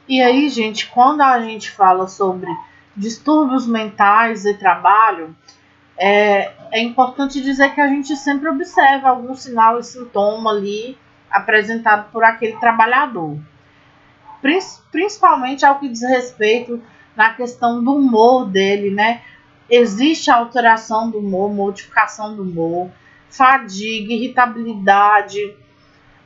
E aí, gente, quando a gente fala sobre distúrbios mentais e trabalho, é importante dizer que a gente sempre observa algum sinal e sintoma ali apresentado por aquele trabalhador. Principalmente ao que diz respeito na questão do humor dele, né? Existe alteração do humor, modificação do humor, fadiga, irritabilidade.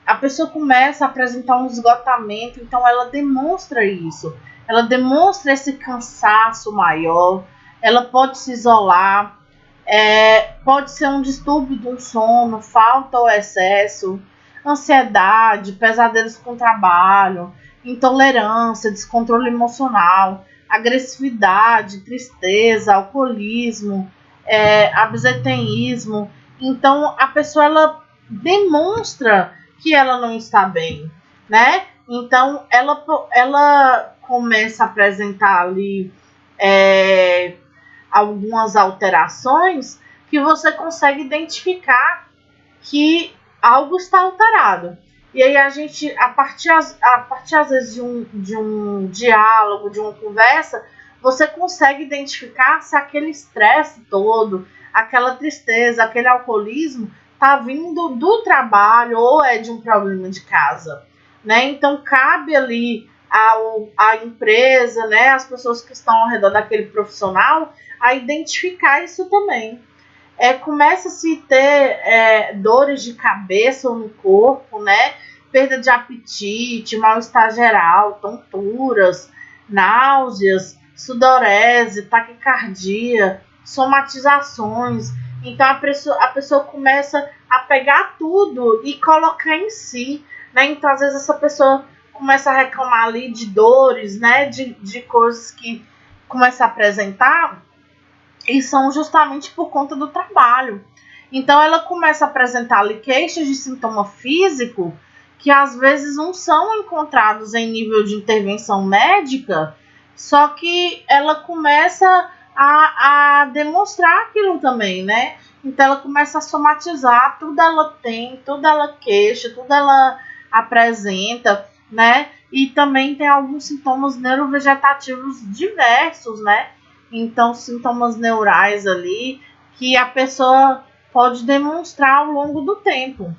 A pessoa começa a apresentar um esgotamento, então ela demonstra isso. Ela demonstra esse cansaço maior, ela pode se isolar, pode ser um distúrbio do sono, falta ou excesso, ansiedade, pesadelos com trabalho, intolerância, descontrole emocional, agressividade, tristeza, alcoolismo, absenteísmo. Então a pessoa ela demonstra que ela não está bem, né? Então ela começa a apresentar ali algumas alterações que você consegue identificar que algo está alterado. E aí a gente, a partir às vezes de um diálogo, de uma conversa, você consegue identificar se aquele estresse todo, aquela tristeza, aquele alcoolismo está vindo do trabalho ou é de um problema de casa, né? Então cabe ali à empresa, né, as pessoas que estão ao redor daquele profissional, a identificar isso também. Começa-se a ter dores de cabeça ou no corpo, né? Perda de apetite, mal-estar geral, tonturas, náuseas, sudorese, taquicardia, somatizações. Então a pessoa começa a pegar tudo e colocar em si, né? Então às vezes essa pessoa começa a reclamar ali de dores, né? De coisas que começa a apresentar e são justamente por conta do trabalho. Então ela começa a apresentar ali queixas de sintoma físico que às vezes não são encontrados em nível de intervenção médica, só que ela começa a demonstrar aquilo também, né? Então ela começa a somatizar, tudo ela tem, tudo ela queixa, tudo ela apresenta, né? E também tem alguns sintomas neurovegetativos diversos, né? Então, sintomas neurais ali que a pessoa pode demonstrar ao longo do tempo.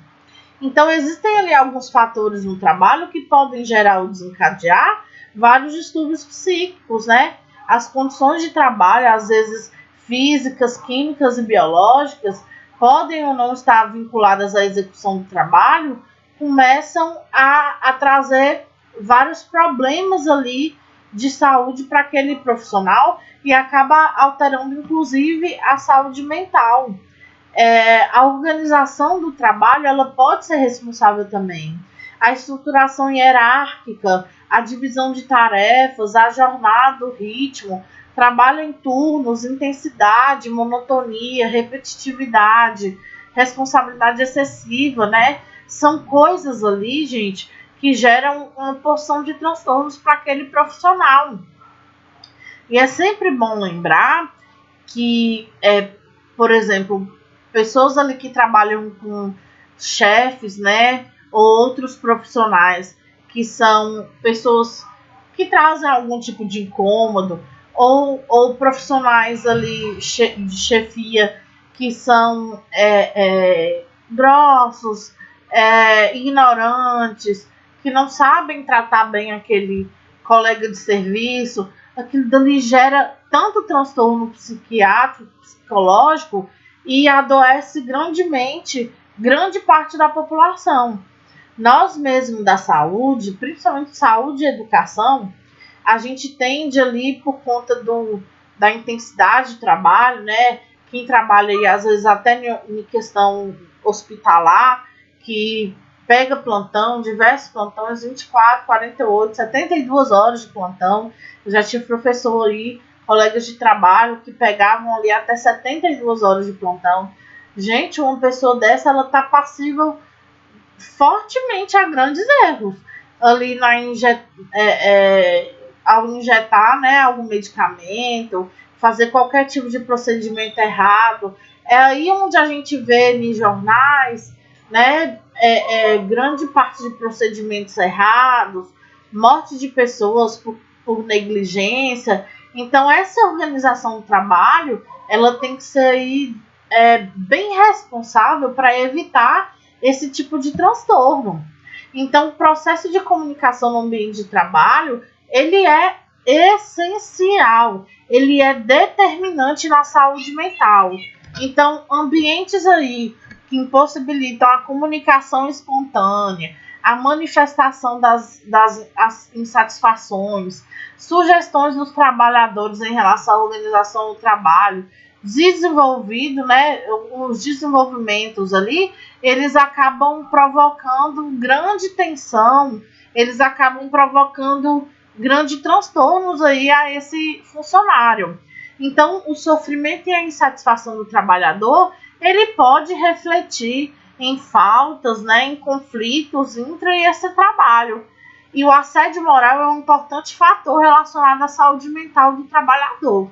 Então, existem ali alguns fatores no trabalho que podem gerar ou desencadear vários distúrbios psíquicos, né? As condições de trabalho, às vezes físicas, químicas e biológicas, podem ou não estar vinculadas à execução do trabalho, começam a trazer vários problemas ali de saúde para aquele profissional e acaba alterando, inclusive, a saúde mental. A organização do trabalho ela pode ser responsável também. A estruturação hierárquica, a divisão de tarefas, a jornada, o ritmo, trabalho em turnos, intensidade, monotonia, repetitividade, responsabilidade excessiva, né? São coisas ali, gente, que geram uma porção de transtornos para aquele profissional. E é sempre bom lembrar que, por exemplo, pessoas ali que trabalham com chefes, né, ou outros profissionais que são pessoas que trazem algum tipo de incômodo, ou profissionais ali de chefia que são grossos, ignorantes, que não sabem tratar bem aquele colega de serviço, aquilo dali gera tanto transtorno psiquiátrico, psicológico, e adoece grandemente grande parte da população. Nós mesmos da saúde, principalmente saúde e educação, a gente tende ali por conta da intensidade de trabalho, né? Quem trabalha aí, às vezes até em questão hospitalar, que pega plantão, diversos plantões, 24, 48, 72 horas de plantão. Eu já tive professor aí, colegas de trabalho, que pegavam ali até 72 horas de plantão. Gente, uma pessoa dessa, ela tá passível fortemente a grandes erros. Ali ao injetar, né, algum medicamento, fazer qualquer tipo de procedimento errado. É aí onde a gente vê nos jornais, né, grande parte de procedimentos errados, morte de pessoas por negligência. Então, essa organização do trabalho, ela tem que ser aí, bem responsável para evitar esse tipo de transtorno. Então, o processo de comunicação no ambiente de trabalho, ele é essencial, ele é determinante na saúde mental. Então, ambientes aí que impossibilitam a comunicação espontânea, a manifestação das insatisfações, sugestões dos trabalhadores em relação à organização do trabalho, desenvolvido, né, os desenvolvimentos ali, eles acabam provocando grande tensão, eles acabam provocando grandes transtornos aí a esse funcionário. Então, o sofrimento e a insatisfação do trabalhador, ele pode refletir em faltas, né, em conflitos entre esse trabalho. E o assédio moral é um importante fator relacionado à saúde mental do trabalhador.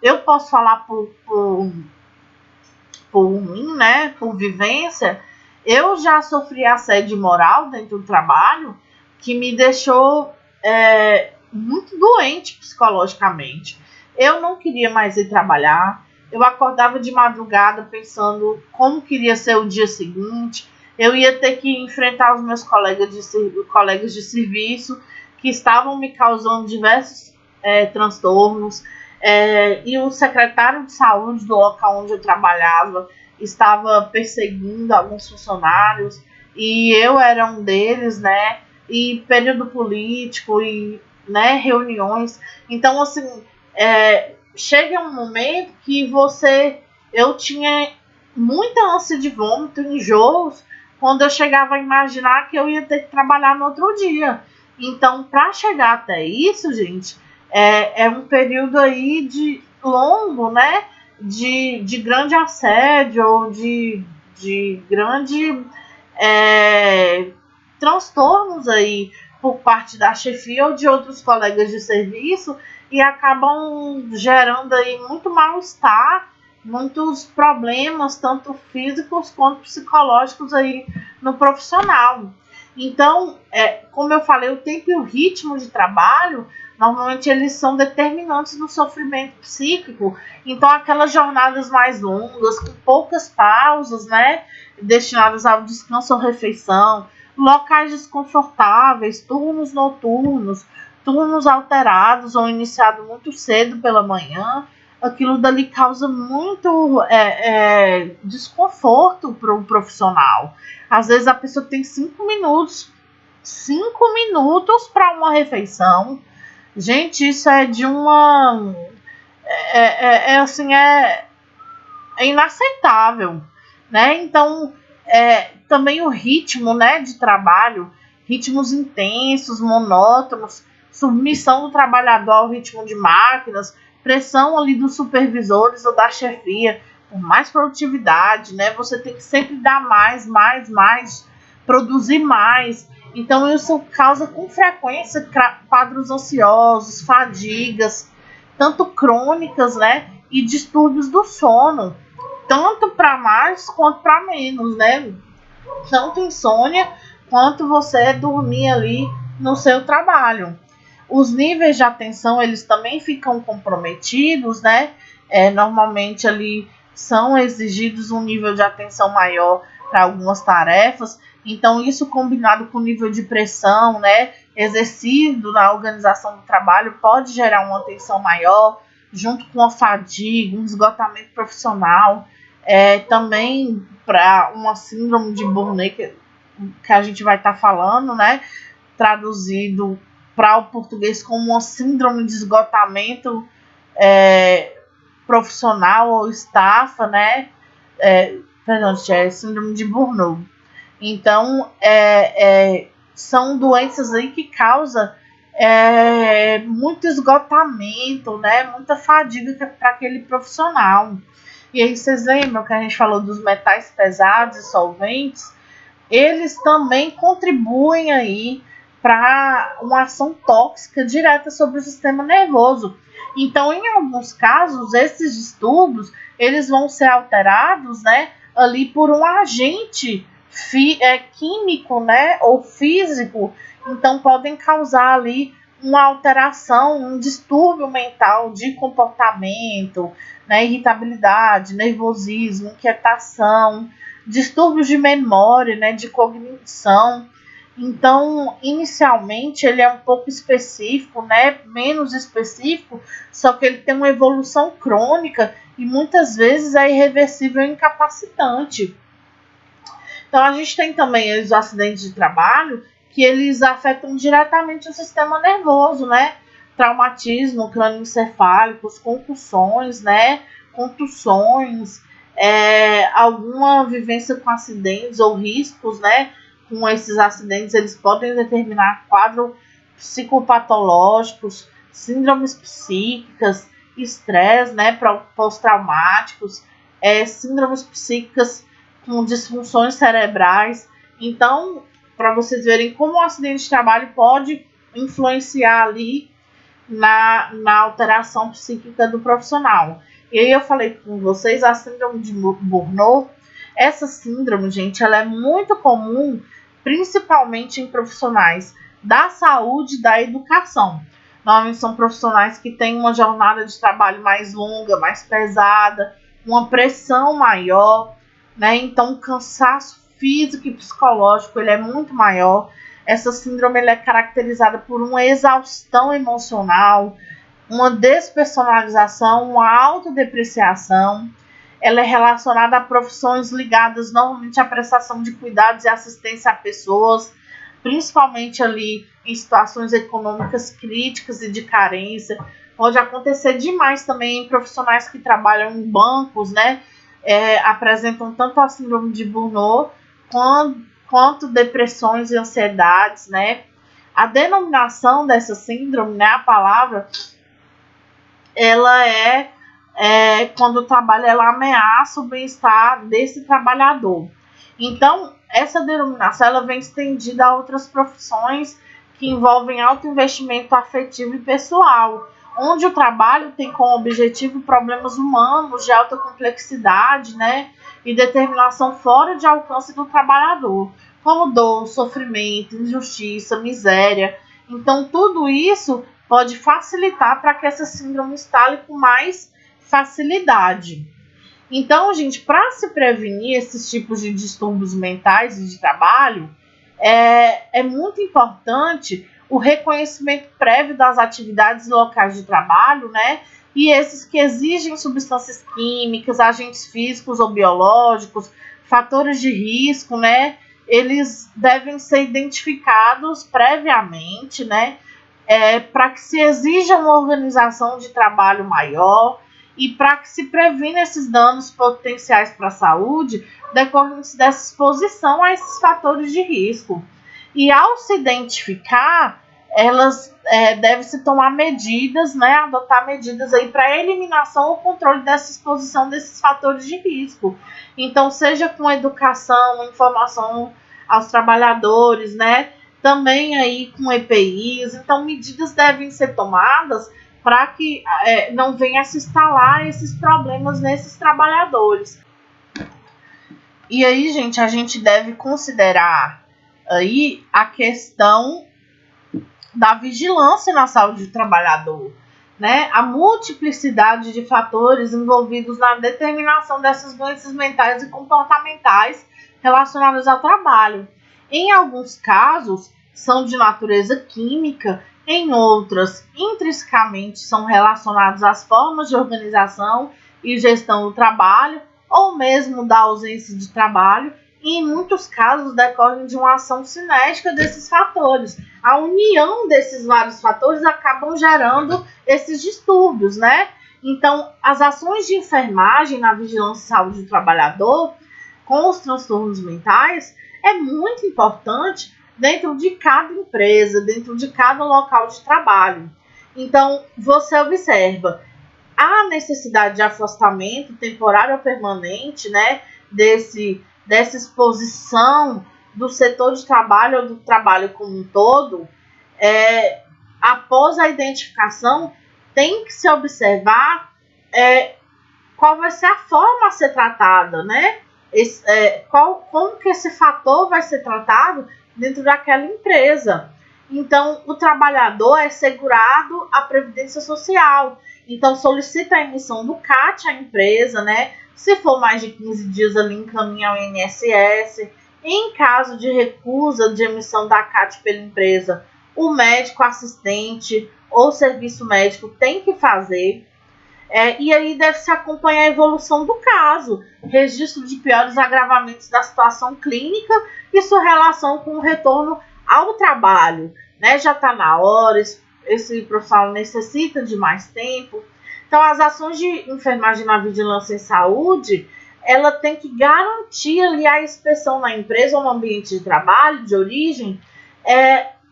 Eu posso falar por mim, né, por vivência. Eu já sofri assédio moral dentro do trabalho que me deixou muito doente psicologicamente. Eu não queria mais ir trabalhar. Eu acordava de madrugada pensando como queria ser o dia seguinte. Eu ia ter que enfrentar os meus colegas de serviço que estavam me causando diversos transtornos. E o secretário de saúde do local onde eu trabalhava estava perseguindo alguns funcionários e eu era um deles, né? E período político e, né, reuniões. Então, assim, chega um momento que eu tinha muita ânsia de vômito, enjoos, quando eu chegava a imaginar que eu ia ter que trabalhar no outro dia. Então, para chegar até isso, gente, é um período aí de longo, né, de grande assédio ou de grande transtornos aí por parte da chefia ou de outros colegas de serviço e acabam gerando aí muito mal-estar, muitos problemas, tanto físicos quanto psicológicos aí no profissional. Então, como eu falei, o tempo e o ritmo de trabalho, normalmente eles são determinantes no sofrimento psíquico. Então, aquelas jornadas mais longas, com poucas pausas, né, destinadas ao descanso ou refeição, locais desconfortáveis, turnos noturnos, turnos alterados ou iniciado muito cedo pela manhã, aquilo dali causa muito desconforto para o profissional. Às vezes a pessoa tem 5 minutos para uma refeição. Gente, isso é de uma... é inaceitável, né? Então, também o ritmo, né, de trabalho, ritmos intensos, monótonos, submissão do trabalhador ao ritmo de máquinas, pressão ali dos supervisores ou da chefia, por mais produtividade, né? Você tem que sempre dar mais, produzir mais. Então, isso causa com frequência quadros ansiosos, fadigas, tanto crônicas, né, e distúrbios do sono, tanto para mais quanto para menos, né? Tanto insônia quanto você dormir ali no seu trabalho. Os níveis de atenção, eles também ficam comprometidos, né? Normalmente ali são exigidos um nível de atenção maior para algumas tarefas. Então, isso combinado com o nível de pressão, né, exercido na organização do trabalho, pode gerar uma tensão maior, junto com a fadiga, um esgotamento profissional, também para uma síndrome de Burnout que a gente vai estar falando, né, traduzido para o português como uma síndrome de esgotamento profissional ou estafa, né, síndrome de Burnout. Então, são doenças aí que causam muito esgotamento, né, muita fadiga para aquele profissional. E aí vocês lembram que a gente falou dos metais pesados e solventes? Eles também contribuem aí para uma ação tóxica direta sobre o sistema nervoso. Então, em alguns casos, esses distúrbios, eles vão ser alterados, né, ali por um agente químico, né, ou físico, então podem causar ali uma alteração, um distúrbio mental de comportamento, né, irritabilidade, nervosismo, inquietação, distúrbios de memória, né, de cognição. Então, inicialmente ele é um pouco específico, né, menos específico, só que ele tem uma evolução crônica e muitas vezes é irreversível e incapacitante. Então, a gente tem também os acidentes de trabalho que eles afetam diretamente o sistema nervoso, né? Traumatismo crânioencefálicos, concussões, né? Contusões, alguma vivência com acidentes ou riscos, né? Com esses acidentes, eles podem determinar quadros psicopatológicos, síndromes psíquicas, estresse, né? Pós-traumáticos, síndromes psíquicas com disfunções cerebrais. Então, para vocês verem como o acidente de trabalho pode influenciar ali na alteração psíquica do profissional. E aí eu falei com vocês a síndrome de Burnout. Essa síndrome, gente, ela é muito comum, principalmente em profissionais da saúde e da educação. Normalmente são profissionais que têm uma jornada de trabalho mais longa, mais pesada, uma pressão maior, né? Então, o cansaço físico e psicológico ele é muito maior. Essa síndrome ela é caracterizada por uma exaustão emocional, uma despersonalização, uma autodepreciação. Ela é relacionada a profissões ligadas normalmente à prestação de cuidados e assistência a pessoas, principalmente ali em situações econômicas críticas e de carência. Pode acontecer demais também em profissionais que trabalham em bancos, né? Apresentam tanto a síndrome de Burnout quanto depressões e ansiedades, né? A denominação dessa síndrome, né, a palavra, ela quando o trabalho ela ameaça o bem-estar desse trabalhador. Então, essa denominação ela vem estendida a outras profissões que envolvem alto investimento afetivo e pessoal, onde o trabalho tem como objetivo problemas humanos de alta complexidade, né, e determinação fora de alcance do trabalhador, como dor, sofrimento, injustiça, miséria. Então, tudo isso pode facilitar para que essa síndrome instale com mais facilidade. Então, gente, para se prevenir esses tipos de distúrbios mentais e de trabalho, é muito importante o reconhecimento prévio das atividades locais de trabalho, né? E esses que exigem substâncias químicas, agentes físicos ou biológicos, fatores de risco, né? Eles devem ser identificados previamente, né? Para que se exija uma organização de trabalho maior e para que se previna esses danos potenciais para a saúde decorrentes dessa exposição a esses fatores de risco. E ao se identificar, elas deve-se tomar medidas, né, adotar medidas aí para eliminação ou controle dessa exposição desses fatores de risco. Então, seja com educação, informação aos trabalhadores, né, também aí com EPIs. Então, medidas devem ser tomadas para que não venha a se instalar esses problemas nesses trabalhadores. E aí, gente, a gente deve considerar aí a questão da vigilância na saúde do trabalhador, né? A multiplicidade de fatores envolvidos na determinação dessas doenças mentais e comportamentais relacionadas ao trabalho. Em alguns casos, são de natureza química, em outras, intrinsecamente são relacionados às formas de organização e gestão do trabalho, ou mesmo da ausência de trabalho, e em muitos casos decorrem de uma ação cinética desses fatores. A união desses vários fatores acabam gerando esses distúrbios, né? Então, as ações de enfermagem na vigilância e saúde do trabalhador com os transtornos mentais é muito importante dentro de cada empresa, dentro de cada local de trabalho. Então, você observa a necessidade de afastamento temporário ou permanente, né, dessa exposição do setor de trabalho ou do trabalho como um todo. Após a identificação, tem que se observar qual vai ser a forma a ser tratada, né? como que esse fator vai ser tratado dentro daquela empresa. Então, o trabalhador é segurado a Previdência Social. Então, solicita a emissão do CAT à empresa, né? Se for mais de 15 dias, ali encaminha ao INSS. Em caso de recusa de emissão da CAT pela empresa, o médico assistente ou serviço médico tem que fazer. E aí deve-se acompanhar a evolução do caso, registro de piores agravamentos da situação clínica e sua relação com o retorno ao trabalho. Né? Já está na hora, esse profissional necessita de mais tempo. Então, as ações de enfermagem na vigilância em saúde, ela tem que garantir ali a inspeção na empresa ou no ambiente de trabalho, de origem,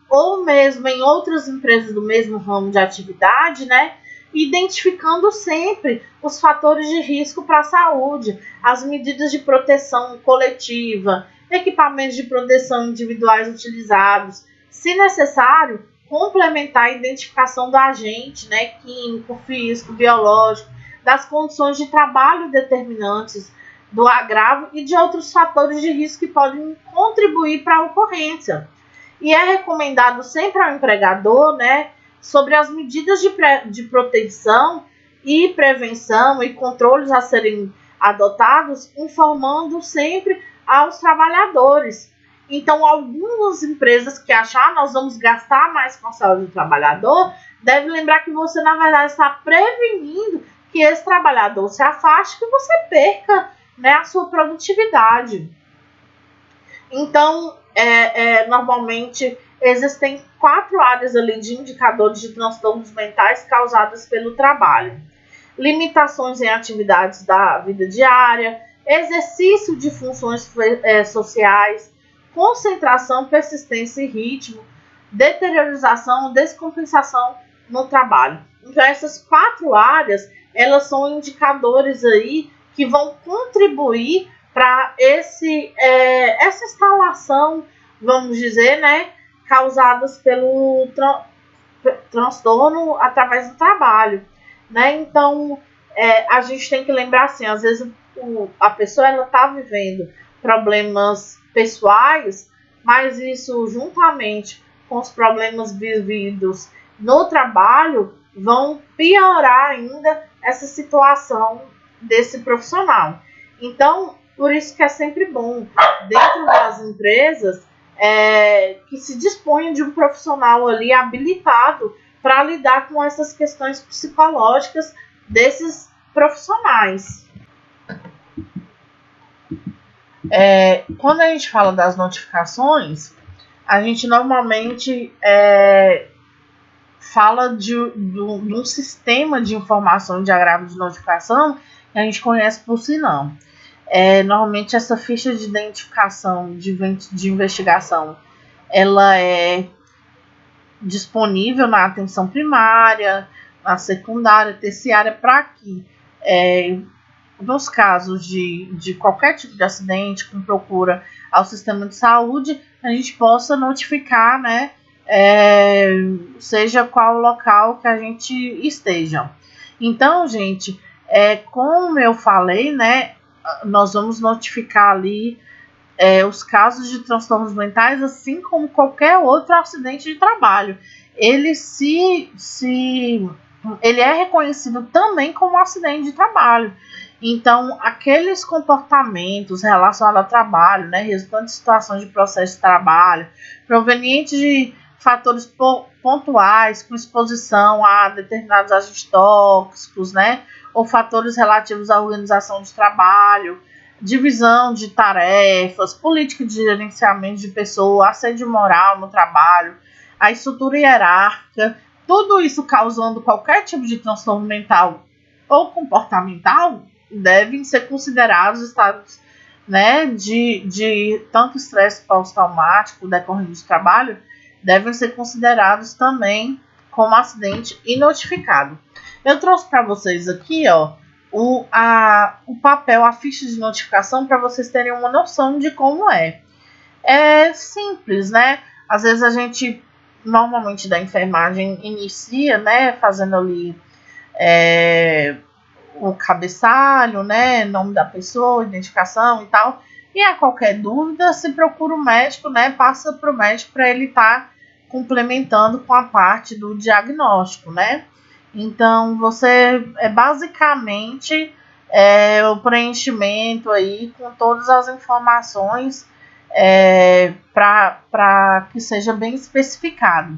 ou mesmo em outras empresas do mesmo ramo de atividade, né? Identificando sempre os fatores de risco para a saúde, as medidas de proteção coletiva, equipamentos de proteção individuais utilizados, se necessário, complementar a identificação do agente, né, químico, físico, biológico, das condições de trabalho determinantes do agravo e de outros fatores de risco que podem contribuir para a ocorrência. E é recomendado sempre ao empregador, né, sobre as medidas de proteção e prevenção e controles a serem adotados, informando sempre aos trabalhadores. Então, algumas empresas que acham nós vamos gastar mais com a saúde do trabalhador, deve lembrar que você, na verdade, está prevenindo que esse trabalhador se afaste, que você perca, né, a sua produtividade. Então, normalmente, existem 4 áreas ali de indicadores de transtornos mentais causados pelo trabalho. Limitações em atividades da vida diária, exercício de funções sociais, concentração, persistência e ritmo, deteriorização, descompensação no trabalho. Então, essas 4 áreas, elas são indicadores aí que vão contribuir para essa instalação, vamos dizer, né, causadas pelo transtorno através do trabalho, né? Então, a gente tem que lembrar assim, às vezes a pessoa ela está vivendo problemas pessoais, mas isso juntamente com os problemas vividos no trabalho vão piorar ainda essa situação desse profissional. Então, por isso que é sempre bom, dentro das empresas, que se disponha de um profissional ali habilitado para lidar com essas questões psicológicas desses profissionais. Quando a gente fala das notificações, a gente normalmente fala de um sistema de informação de agravo de notificação que a gente conhece por sinal. Normalmente essa ficha de identificação de investigação ela é disponível na atenção primária, na secundária, terciária, para que nos casos de qualquer tipo de acidente com procura ao sistema de saúde, a gente possa notificar, né, seja qual local que a gente esteja. Então, gente, como eu falei, né, nós vamos notificar ali os casos de transtornos mentais, assim como qualquer outro acidente de trabalho. Ele ele é reconhecido também como acidente de trabalho. Então, aqueles comportamentos relacionados ao trabalho, né, resultantes de situações de processo de trabalho, provenientes de fatores pontuais, com exposição a determinados agentes tóxicos, né, ou fatores relativos à organização de trabalho, divisão de tarefas, política de gerenciamento de pessoas, assédio moral no trabalho, a estrutura hierárquica, tudo isso causando qualquer tipo de transtorno mental ou comportamental, devem ser considerados estados, né, de tanto estresse pós-traumático decorrente do trabalho, devem ser considerados também como acidente e notificado. Eu trouxe para vocês aqui, ó, o papel, a ficha de notificação, para vocês terem uma noção de como é. É simples, né? Às vezes a gente, normalmente da enfermagem, inicia, né, fazendo ali o cabeçalho, né, nome da pessoa, identificação e tal. E a qualquer dúvida, se procura o médico, né, passa para o médico para ele estar complementando com a parte do diagnóstico, né. Então, você basicamente o preenchimento aí com todas as informações para que seja bem especificado.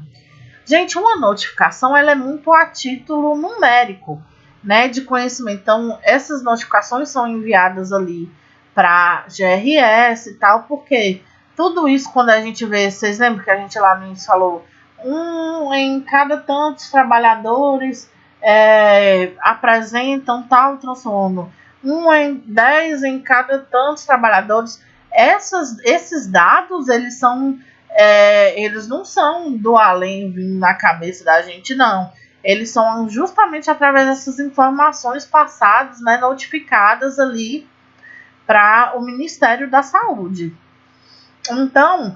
Gente, uma notificação ela é muito a título numérico, né, de conhecimento. Então, essas notificações são enviadas ali para GRS e tal, porque tudo isso, quando a gente vê, vocês lembram que a gente lá no início falou, em cada tantos trabalhadores apresentam tal transtorno, em 10 em cada tantos trabalhadores. Esses dados, eles não são do além vindo na cabeça da gente, não. Eles são justamente através dessas informações passadas, né, notificadas ali para o Ministério da Saúde. Então,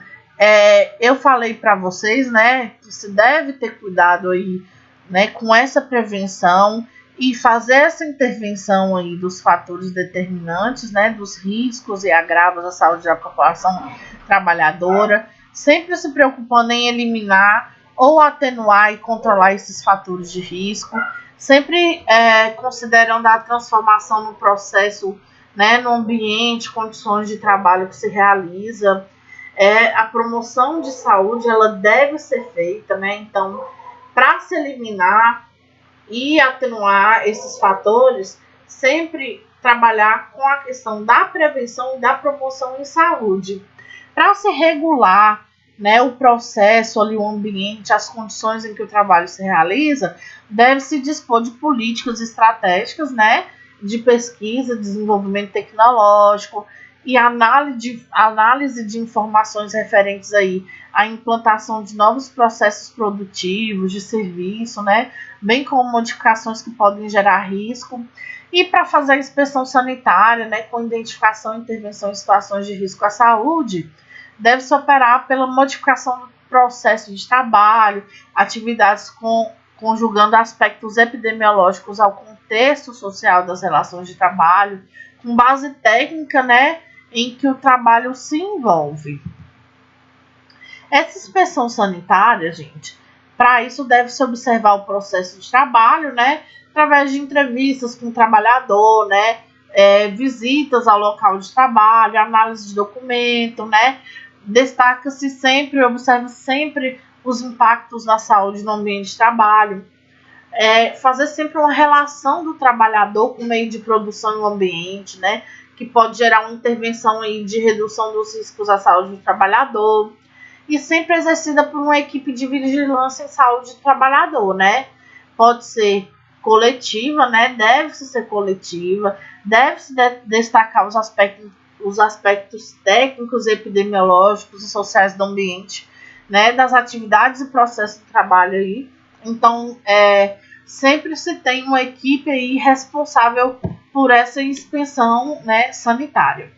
eu falei para vocês, né, que se deve ter cuidado aí, né, com essa prevenção e fazer essa intervenção aí dos fatores determinantes, né, dos riscos e agravos à saúde da população trabalhadora, sempre se preocupando em eliminar ou atenuar e controlar esses fatores de risco, sempre considerando a transformação no processo, né, no ambiente, condições de trabalho que se realiza. A promoção de saúde ela deve ser feita, né? Então, para se eliminar e atenuar esses fatores, sempre trabalhar com a questão da prevenção e da promoção em saúde. Para se regular, né, o processo ali, o ambiente, as condições em que o trabalho se realiza, deve-se dispor de políticas estratégicas, né, de pesquisa, desenvolvimento tecnológico e análise de informações referentes aí à implantação de novos processos produtivos, de serviço, né, bem como modificações que podem gerar risco. E para fazer a inspeção sanitária, né, com identificação e intervenção em situações de risco à saúde, deve-se operar pela modificação do processo de trabalho, atividades conjugando aspectos epidemiológicos ao contexto social das relações de trabalho, com base técnica, né, em que o trabalho se envolve. Essa inspeção sanitária, gente, para isso deve-se observar o processo de trabalho, né, através de entrevistas com o trabalhador, né, visitas ao local de trabalho, análise de documento, né, destaca-se sempre, observa sempre os impactos na saúde no ambiente de trabalho, fazer sempre uma relação do trabalhador com o meio de produção e o ambiente, né, que pode gerar uma intervenção aí de redução dos riscos à saúde do trabalhador, e sempre exercida por uma equipe de vigilância em saúde do trabalhador, né, pode ser coletiva, né, deve-se ser coletiva, deve-se destacar os aspectos técnicos, epidemiológicos e sociais do ambiente, né, das atividades e processos de trabalho aí. Então, sempre se tem uma equipe aí responsável por essa inspeção, né, sanitária.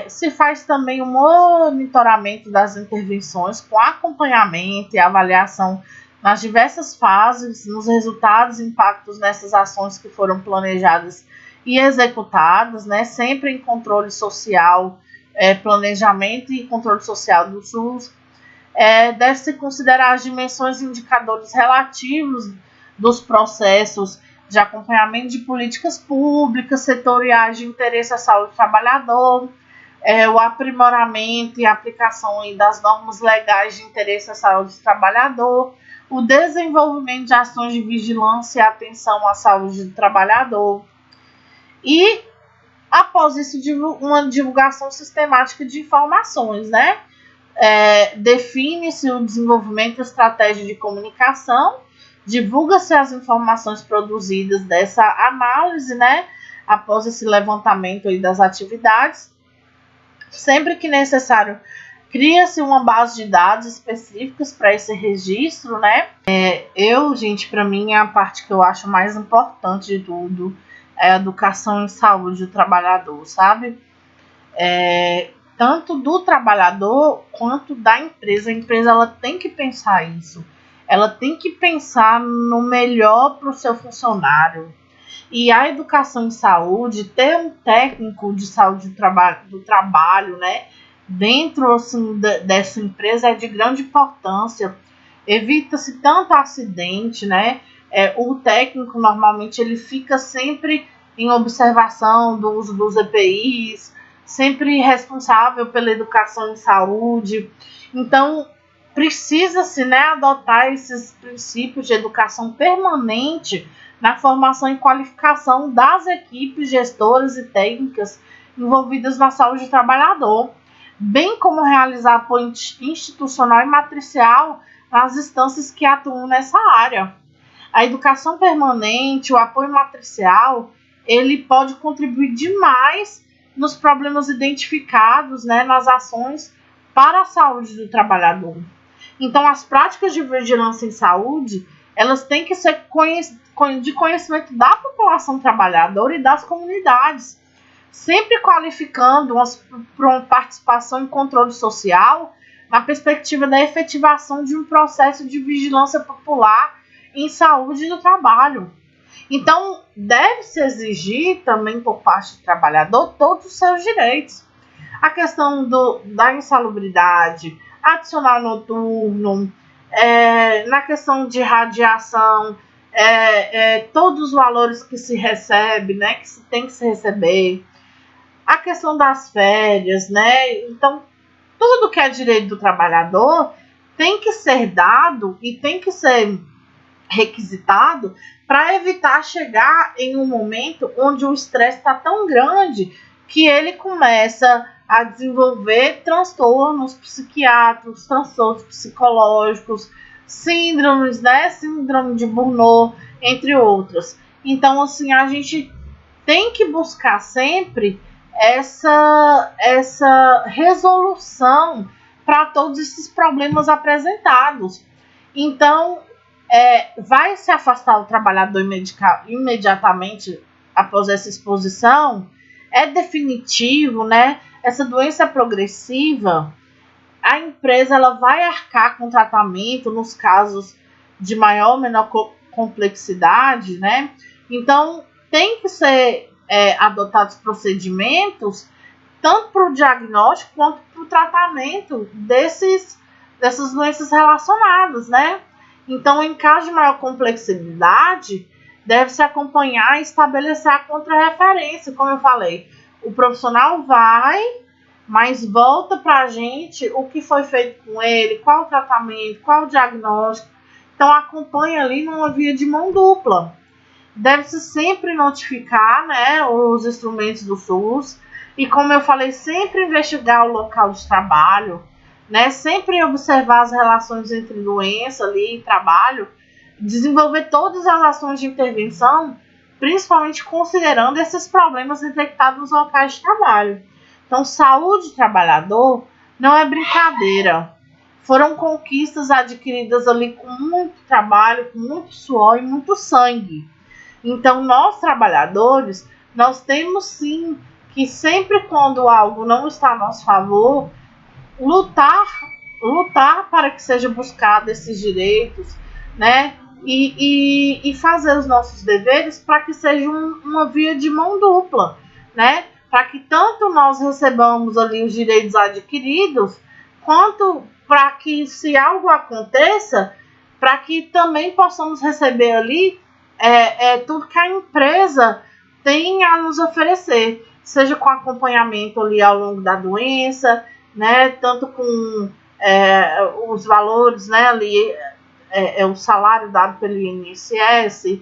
Se faz também o monitoramento das intervenções com acompanhamento e avaliação nas diversas fases, nos resultados e impactos nessas ações que foram planejadas e executadas, né, sempre em controle social, planejamento e controle social do SUS. Deve-se considerar as dimensões e indicadores relativos dos processos de acompanhamento de políticas públicas, setoriais de interesse à saúde do trabalhador, o aprimoramento e aplicação das normas legais de interesse à saúde do trabalhador, o desenvolvimento de ações de vigilância e atenção à saúde do trabalhador. E, após isso, uma divulgação sistemática de informações, né? Define-se o desenvolvimento de estratégia de comunicação, divulga-se as informações produzidas dessa análise, né? Após esse levantamento aí das atividades. Sempre que necessário, cria-se uma base de dados específicas para esse registro, né? Gente, para mim, a parte que eu acho mais importante de tudo é a educação em saúde do trabalhador, sabe? Tanto do trabalhador quanto da empresa. A empresa ela tem que pensar isso. Ela tem que pensar no melhor para o seu funcionário. E a educação em saúde, ter um técnico de saúde do trabalho, né, dentro assim, dessa empresa é de grande importância. Evita-se tanto acidente, né? O técnico normalmente ele fica sempre em observação do uso dos EPIs, sempre responsável pela educação em saúde. Então, precisa-se, né, adotar esses princípios de educação permanente na formação e qualificação das equipes gestoras e técnicas envolvidas na saúde do trabalhador, bem como realizar apoio institucional e matricial nas instâncias que atuam nessa área. A educação permanente, o apoio matricial, ele pode contribuir demais nos problemas identificados, né, nas ações para a saúde do trabalhador. Então, as práticas de vigilância em saúde, elas têm que ser de conhecimento da população trabalhadora e das comunidades, sempre qualificando para uma participação em controle social na perspectiva da efetivação de um processo de vigilância popular em saúde do trabalho. Então, deve-se exigir também por parte do trabalhador todos os seus direitos. A questão da insalubridade, adicional noturno, na questão de radiação, todos os valores que se recebe, né, que se tem que se receber, a questão das férias, né? Então, tudo que é direito do trabalhador tem que ser dado e tem que ser requisitado para evitar chegar em um momento onde o estresse está tão grande que ele começa a desenvolver transtornos psiquiátricos, transtornos psicológicos, síndromes, né? Síndrome de Burnout, entre outras. Então, assim, a gente tem que buscar sempre essa resolução para todos esses problemas apresentados. Então, vai se afastar o trabalhador imediatamente após essa exposição? É definitivo, né? Essa doença é progressiva. A empresa ela vai arcar com tratamento nos casos de maior ou menor complexidade, né? Então, tem que ser adotados procedimentos tanto para o diagnóstico quanto para o tratamento dessas doenças relacionadas, né? Então, em caso de maior complexidade, deve-se acompanhar e estabelecer a contrarreferência, como eu falei. O profissional vai, mas volta para a gente o que foi feito com ele, qual o tratamento, qual o diagnóstico. Então, acompanha ali numa via de mão dupla. Deve-se sempre notificar, né, os instrumentos do SUS e, como eu falei, sempre investigar o local de trabalho, né, sempre observar as relações entre doença ali e trabalho, desenvolver todas as ações de intervenção, principalmente considerando esses problemas detectados nos locais de trabalho. Então, saúde do trabalhador não é brincadeira. Foram conquistas adquiridas ali com muito trabalho, com muito suor e muito sangue. Então, nós trabalhadores, nós temos sim que sempre quando algo não está a nosso favor, lutar para que seja buscado esses direitos, né? E fazer os nossos deveres para que seja uma via de mão dupla, né? Para que tanto nós recebamos ali os direitos adquiridos, quanto para que, se algo aconteça, para que também possamos receber ali tudo que a empresa tem a nos oferecer, seja com acompanhamento ali ao longo da doença, né, tanto com os valores, né, ali, o salário dado pelo INSS,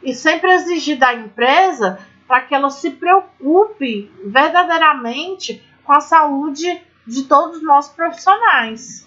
e sempre exigir da empresa para que ela se preocupe verdadeiramente com a saúde de todos nós profissionais.